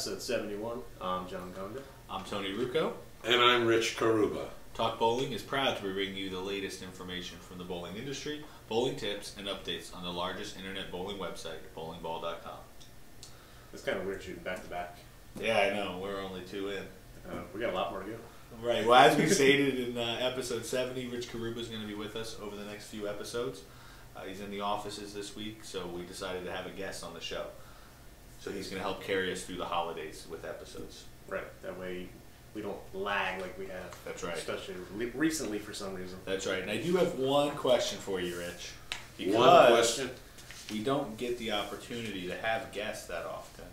episode 71. I'm John Conga. I'm Tony Rucco. And I'm Rich Carrubba. Talk Bowling is proud to be bringing you the latest information from the bowling industry, bowling tips, and updates on the largest internet bowling website, bowlingball.com. It's kind of weird shooting back to back. Yeah, I know. We're only 2 in. We got a lot more to go. Right. Well, as we stated in episode 70, Rich Carrubba is going to be with us over the next few episodes. He's in the offices this week, so we decided to have a guest on the show. So he's going to help carry us through the holidays with episodes. Right. That way we don't lag like we have. That's right. Especially recently for some reason. That's right. And I do have one question for you, Rich. Because one question? We don't get the opportunity to have guests that often.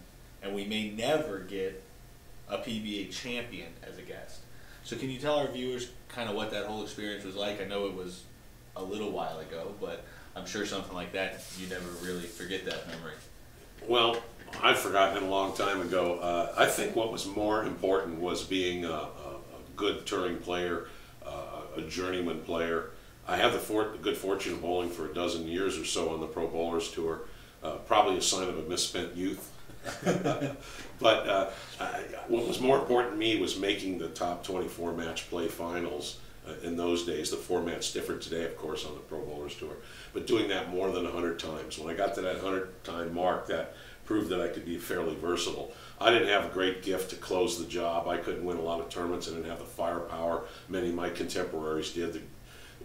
And we may never get a PBA champion as a guest. So can you tell our viewers kind of what that whole experience was like? I know it was a little while ago, but I'm sure something like that, you never really forget that memory. Well, I've forgotten it a long time ago. I think what was more important was being a good touring player, a journeyman player. I had the good fortune of bowling for a dozen years or so on the Pro Bowlers Tour, probably a sign of a misspent youth. But what was more important to me was making the top 24 match play finals. In those days, the format's different today, of course, on the Pro Bowlers Tour, but doing that more than 100 times. When I got to that 100-time mark, that proved that I could be fairly versatile. I didn't have a great gift to close the job. I couldn't win a lot of tournaments. I didn't have the firepower many of my contemporaries did.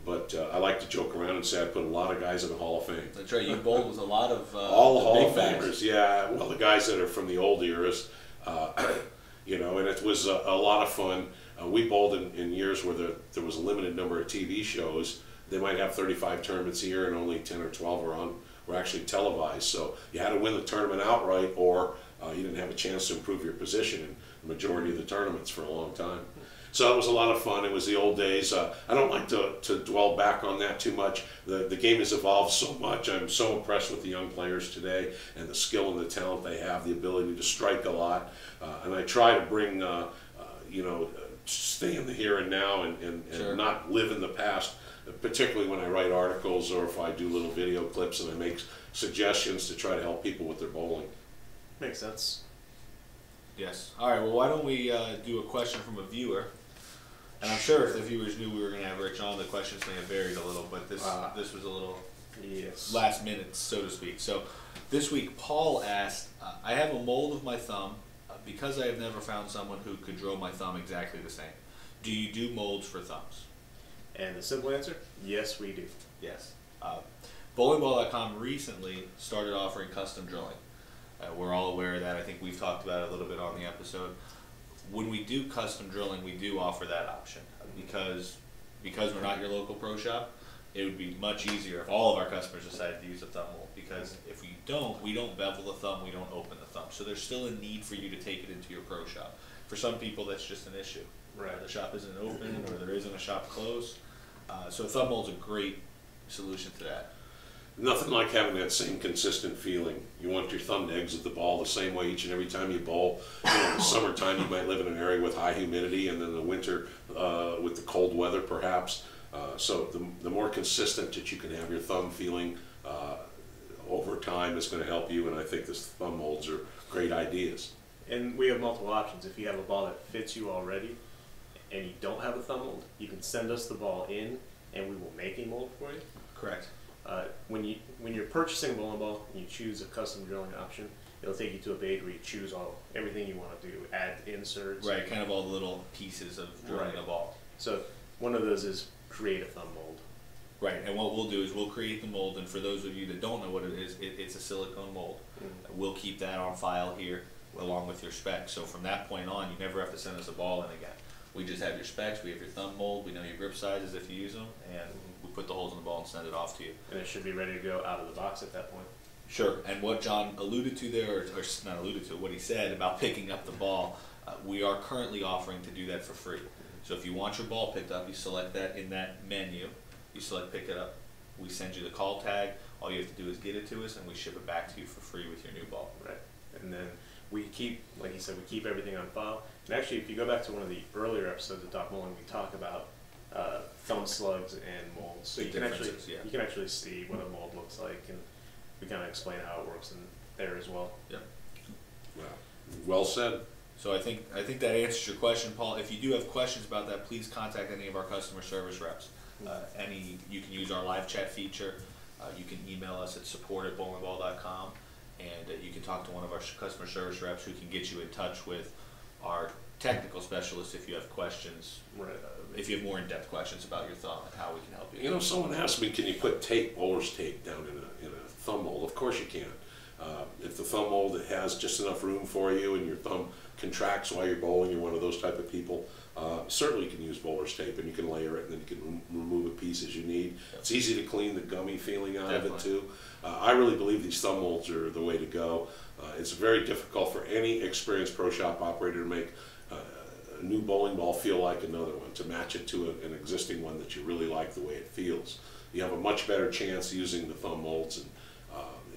But I like to joke around and say I put a lot of guys in the Hall of Fame. That's right. You bowled with a lot of all the Hall of big Famers. Yeah, well, the guys that are from the old eras, you know, and it was a lot of fun. We bowled in years where there was a limited number of TV shows. They might have 35 tournaments a year, and only 10 or 12 were actually televised. So you had to win the tournament outright, or you didn't have a chance to improve your position in the majority of the tournaments for a long time. So it was a lot of fun. It was the old days. I don't like to dwell back on that too much. The game has evolved so much. I'm so impressed with the young players today and the skill and the talent they have, the ability to strike a lot. And I try to bring, you know, stay in the here and now and Sure. not live in the past, particularly when I write articles or if I do little video clips and I make suggestions to try to help people with their bowling. Makes sense. Yes. All right. Well, why don't we do a question from a viewer? And I'm sure if the viewers knew we were going to have Rich on, the questions may have varied a little, but this was a little last minute, so to speak. So this week, Paul asked, I have a mold of my thumb because I have never found someone who could draw my thumb exactly the same. Do you do molds for thumbs? And the simple answer, yes, we do. Yes. Bowlingball.com recently started offering custom drilling. We're all aware of that. I think we've talked about it a little bit on the episode. When we do custom drilling, we do offer that option because we're not your local pro shop. It would be much easier if all of our customers decided to use a thumb mold, because if we don't bevel the thumb, we don't open the thumb. So there's still a need for you to take it into your pro shop. For some people, that's just an issue. Right. The shop isn't open or there isn't a shop close. So a thumb mold's a great solution to that. Nothing like having that same consistent feeling. You want your thumb to exit the ball the same way each and every time you bowl. You know, in the summertime, you might live in an area with high humidity, and then in the winter with the cold weather, perhaps. So the more consistent that you can have your thumb feeling over time is going to help you, and I think this thumb molds are great ideas. And we have multiple options. If you have a ball that fits you already and you don't have a thumb mold, you can send us the ball in and we will make a mold for you. Correct. When you're purchasing a bowling ball and you choose a custom drilling option, it'll take you to a page where you choose everything you want to do, add inserts. Right, kind of all the little pieces of drilling a ball. So one of those is create a thumb mold. Right, and what we'll do is we'll create the mold, and for those of you that don't know what it is, it's a silicone mold. We'll keep that on file here along with your specs. So from that point on, you never have to send us a ball in again. We just have your specs, we have your thumb mold, we know your grip sizes if you use them, and we put the holes in the ball and send it off to you. And it should be ready to go out of the box at that point. Sure, and what John alluded to there, or not alluded to, what he said about picking up the ball, we are currently offering to do that for free. So if you want your ball picked up, you select that in that menu, you select pick it up, we send you the call tag, all you have to do is get it to us and we ship it back to you for free with your new ball. Right, and then we keep, like he said, we keep everything on file. And actually, if you go back to one of the earlier episodes of Talk Bowling, we talk about thumb slugs and molds. So you can actually see what a mold looks like, and we kind of explain how it works in there as well. Yep. Wow. Well said. So I think that answers your question, Paul. If you do have questions about that, please contact any of our customer service reps. You can use our live chat feature. You can email us at support@bowlingball.com, and you can talk to one of our customer service reps who can get you in touch with our technical specialist if you have questions. If you have more in-depth questions about your thumb and how we can help you. You know, someone asked me, can you put bowler's tape down in a thumb mold? Of course you can. If the thumb mold has just enough room for you and your thumb contracts while you're bowling, you're one of those type of people, certainly you can use bowler's tape, and you can layer it and then you can remove a piece as you need. It's easy to clean the gummy feeling out of it too. I really believe these thumb molds are the way to go. It's very difficult for any experienced pro shop operator to make a new bowling ball feel like another one, to match it to an existing one that you really like the way it feels. You have a much better chance using the thumb molds, and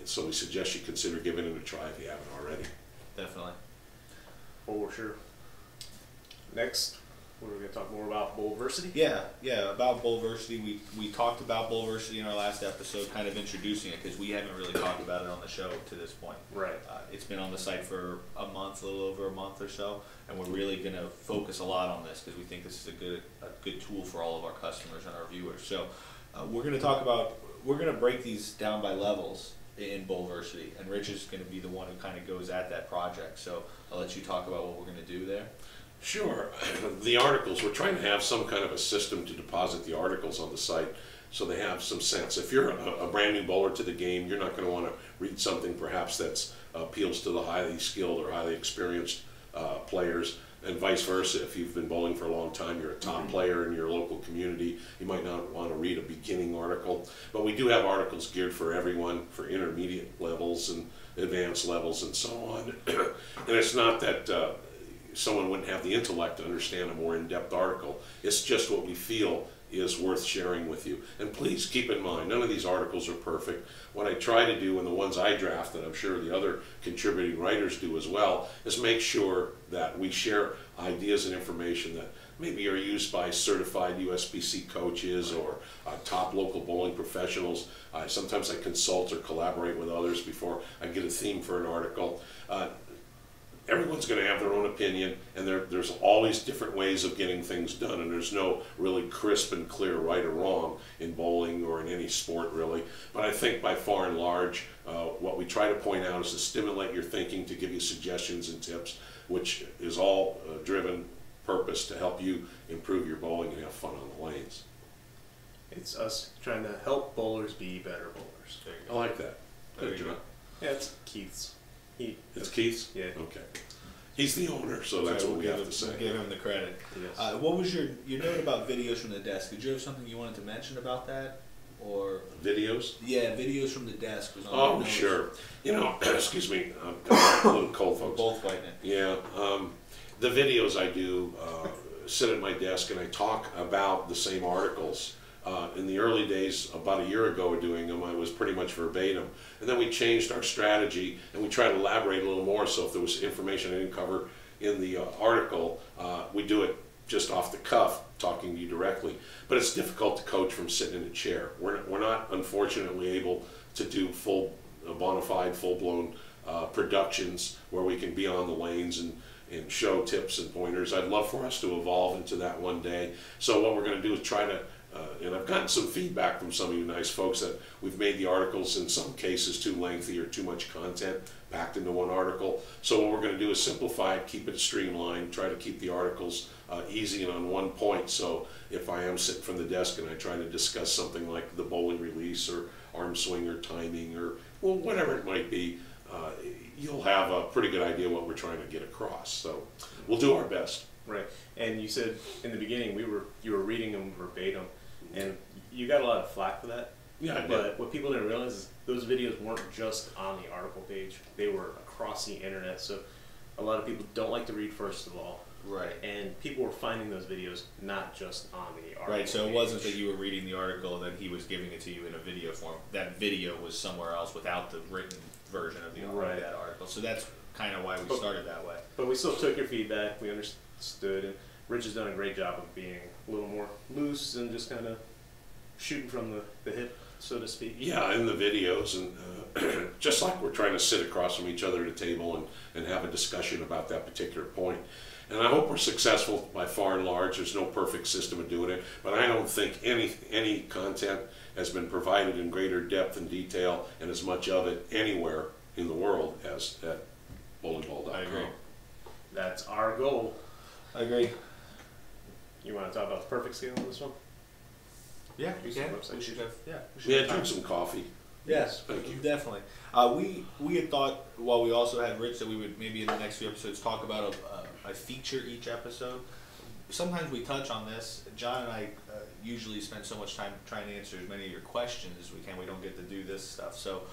so we suggest you consider giving it a try if you haven't already. Definitely. For sure. Next, we're going to talk more about BowlVersity. Yeah, about BowlVersity. We talked about BowlVersity in our last episode, kind of introducing it, because we haven't really talked about it on the show to this point. Right. It's been on the site for a month, a little over a month or so, and we're really going to focus a lot on this because we think this is a good tool for all of our customers and our viewers. So we're going to break these down by levels in BowlVersity, and Rich is going to be the one who kind of goes at that project. So I'll let you talk about what we're going to do there. Sure. The articles, we're trying to have some kind of a system to deposit the articles on the site so they have some sense. If you're a brand new bowler to the game, you're not going to want to read something perhaps that appeals to the highly skilled or highly experienced players, and vice versa. If you've been bowling for a long time, you're a top player in your local community, you might not want to read a beginning article. But we do have articles geared for everyone, for intermediate levels and advanced levels and so on. And it's not that someone wouldn't have the intellect to understand a more in-depth article. It's just what we feel is worth sharing with you. And please keep in mind, none of these articles are perfect. What I try to do, and the ones I draft, and I'm sure the other contributing writers do as well, is make sure that we share ideas and information that maybe are used by certified USBC coaches or top local bowling professionals. Sometimes I consult or collaborate with others before I get a theme for an article. Everyone's going to have their own opinion, and there's always different ways of getting things done, and there's no really crisp and clear right or wrong in bowling or in any sport really. But I think by far and large, what we try to point out is to stimulate your thinking, to give you suggestions and tips, which is all driven purpose to help you improve your bowling and have fun on the lanes. It's us trying to help bowlers be better bowlers. There you go. I like that. Good job. Yeah, it's Keith's. It's Keith's? Yeah. Okay. He's the owner, so that's what we have to say. We'll give him the credit. Yes. What was your note about videos from the desk? Did you have something you wanted to mention about that? Or videos? Yeah, videos from the desk. Was on oh, sure. You know, excuse me, I'm a little cold, folks. We're both fighting it. Yeah. The videos I do, sit at my desk and I talk about the same articles. In the early days, about a year ago doing them, I was pretty much verbatim. And then we changed our strategy and we tried to elaborate a little more, so if there was information I didn't cover in the article, we do it just off the cuff, talking to you directly. But it's difficult to coach from sitting in a chair. We're not unfortunately able to do full, bona fide, full-blown productions where we can be on the lanes and show tips and pointers. I'd love for us to evolve into that one day. So what we're going to do is try to and I've gotten some feedback from some of you nice folks that we've made the articles in some cases too lengthy or too much content packed into one article. So what we're going to do is simplify it, keep it streamlined, try to keep the articles easy and on one point. So if I am sitting from the desk and I try to discuss something like the bowling release or arm swing or timing or well, whatever it might be, you'll have a pretty good idea what we're trying to get across. So we'll do our best. Right. And you said in the beginning you were reading them verbatim, and you got a lot of flack for that. Yeah, I did. But what people didn't realize is those videos weren't just on the article page; they were across the internet. So a lot of people don't like to read, first of all. Right. And people were finding those videos not just on the article. Right. So page. it wasn't that you were reading the article and then he was giving it to you in a video form. That video was somewhere else without the written version of that article. So that's kind of why we started that way. But we still took your feedback. We understood, and Rich has done a great job of being a little more loose and just kind of shooting from the hip. so to speak. Yeah, in the videos, and just like we're trying to sit across from each other at a table and have a discussion about that particular point. And I hope we're successful by far and large. There's no perfect system of doing it, but I don't think any content has been provided in greater depth and detail and as much of it anywhere in the world as at bowlingball.com. I agree. That's our goal. I agree. You want to talk about the perfect scale on this one? Yeah, we can. We should have. Yeah, Yeah, drink some coffee. Yes, thank you. Definitely. We had thought, while we also had Rich, that we would maybe in the next few episodes talk about a feature each episode. Sometimes we touch on this. John and I usually spend so much time trying to answer as many of your questions as we can. We don't get to do this stuff. So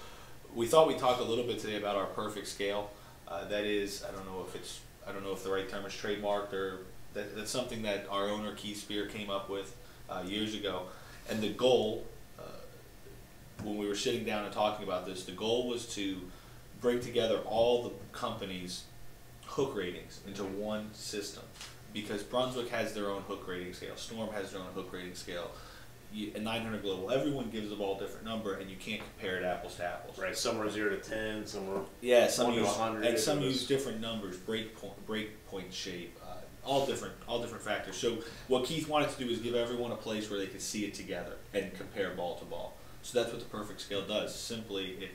we thought we'd talk a little bit today about our perfect scale. That is, I don't know if the right term is trademarked, or that's something that our owner Keith Spear came up with years ago. And the goal, when we were sitting down and talking about this, the goal was to bring together all the companies' hook ratings into one system, because Brunswick has their own hook rating scale, Storm has their own hook rating scale, and 900 Global, everyone gives a ball a different number, and you can't compare it apples to apples. Right, some are 0 to 10, some are some 1 to use 100. and some use different numbers, break point shape, all different factors. So what Keith wanted to do is give everyone a place where they could see it together and compare ball to ball. So that's what the perfect scale does. Simply,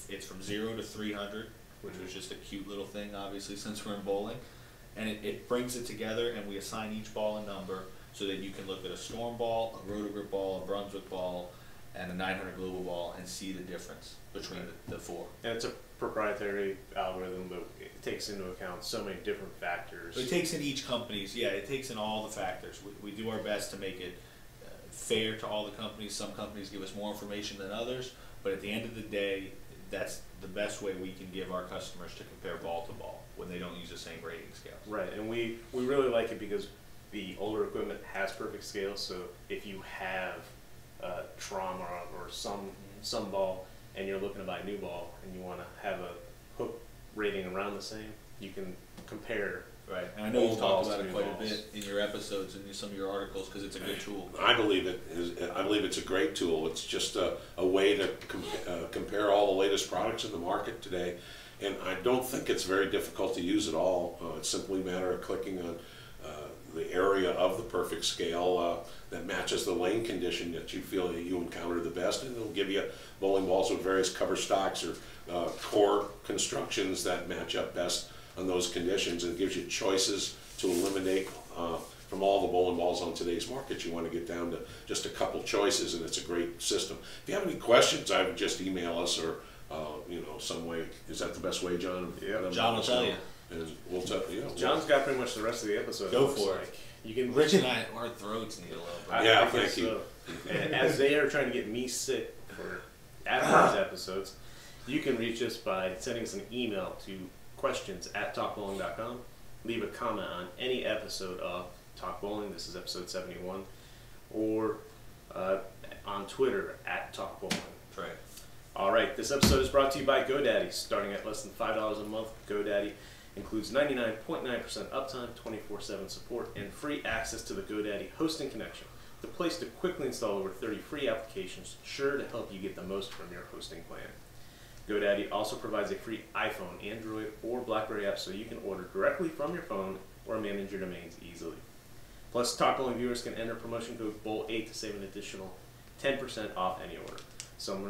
it's from 0 to 300, which was just a cute little thing, obviously, since we're in bowling. And it brings it together, and we assign each ball a number so that you can look at a Storm ball, a Roto-Grip ball, a Brunswick ball, and a 900 Global ball and see the difference between the four. And it's a proprietary algorithm that it takes into account so many different factors. It takes in each company's, it takes in all the factors. We do our best to make it fair to all the companies. Some companies give us more information than others, but at the end of the day, that's the best way we can give our customers to compare ball to ball when they don't use the same rating scales. Right, and we really like it because the older equipment has perfect scales, so if you have trauma or some ball and you're looking to buy a new ball and you want to have a hook rating around the same, you can compare. Right, and I know you've talked about it quite a bit in your episodes and in some of your articles because it's a good tool. I believe it's a great tool. It's just a way to compare all the latest products in the market today, and I don't think it's very difficult to use at all. It's simply a matter of clicking on the area of the perfect scale that matches the lane condition that you feel that you encounter the best, and it'll give you bowling balls with various cover stocks or core constructions that match up best on those conditions, and it gives you choices to eliminate from all the bowling balls on today's market. You want to get down to just a couple choices, and it's a great system. If you have any questions, I would just email us or some way. Is that the best way, John? Yeah, John will tell you. And we'll tell you. John's got pretty much the rest of the episode. Go for it. Like. You can Rich and our throats need a little bit. Yeah, thank you. And as they are trying to get me sick for after these episodes, you can reach us by sending us an email to questions@talkbowling.com. Leave a comment on any episode of Talk Bowling. This is episode 71, or on Twitter @TalkBowling. Right. All right, this episode is brought to you by GoDaddy. Starting at less than $5 a month, GoDaddy includes 99.9% uptime, 24/7 support, and free access to the GoDaddy hosting connection, the place to quickly install over 30 free applications, sure to help you get the most from your hosting plan. GoDaddy also provides a free iPhone, Android, or BlackBerry app so you can order directly from your phone or manage your domains easily. Plus, Talk Bowling viewers can enter promotion code BOWL8 to save an additional 10% off any order. Some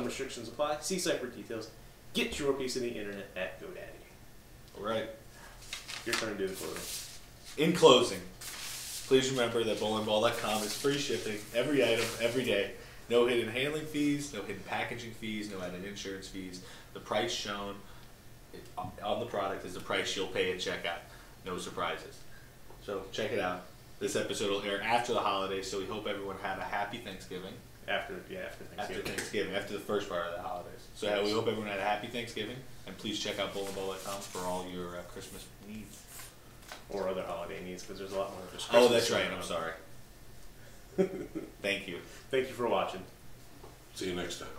restrictions apply. See site for details. Get your piece of the internet at GoDaddy. All right. Your turn to do the closing. In closing, please remember that bowlingball.com is free shipping, every item, every day. No hidden handling fees, no hidden packaging fees, no added insurance fees. The price shown on the product is the price you'll pay at checkout. No surprises. So check it out. This episode will air after the holidays, so we hope everyone had a happy Thanksgiving. After Thanksgiving, after the first part of the holidays. So we hope everyone had a happy Thanksgiving, and please check out bowlingball.com for all your Christmas needs. Or other holiday needs, because there's a lot more of this. Oh, that's right. I'm sorry. Thank you. Thank you for watching. See you next time.